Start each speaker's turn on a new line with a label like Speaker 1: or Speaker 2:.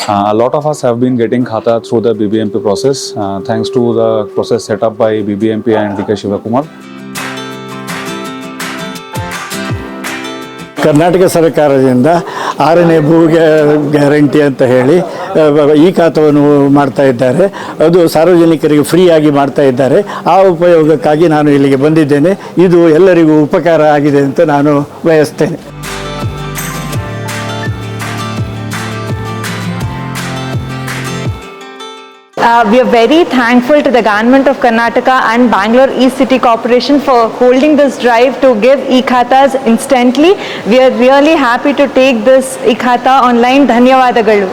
Speaker 1: A lot of us have been getting Khata through the BBMP process, thanks to the process set up by BBMP and DK Shivakumar.
Speaker 2: Karnataka ಸರ್ಕಾರದಿಂದ 6ನೇ ಭೂ guarantee ಅಂತ ಹೇಳಿ ಈ ಖಾತವನ್ನು ಮಾಡ್ತಾ ಇದ್ದಾರೆ. ಅದು ಸಾರ್ವಜನಿಕರಿಗೆ ಫ್ರೀಯಾಗಿ ಮಾಡ್ತಾ ಇದ್ದಾರೆ. ಆ ಉಪಯೋಗಕ್ಕಾಗಿ ನಾನು ಇಲ್ಲಿಗೆ ಬಂದಿದ್ದೇನೆ. ಇದು ಎಲ್ಲರಿಗೂ ಉಪಕಾರ ಆಗಿದೆ ಅಂತ ನಾನು ಬಯಸ್ತೇನೆ.
Speaker 3: We are very thankful to the government of Karnataka and Bangalore East City Corporation for holding this drive to give e-Khatas instantly. We are really happy to take this e-Khata online. ಧನ್ಯವಾದಗಳು.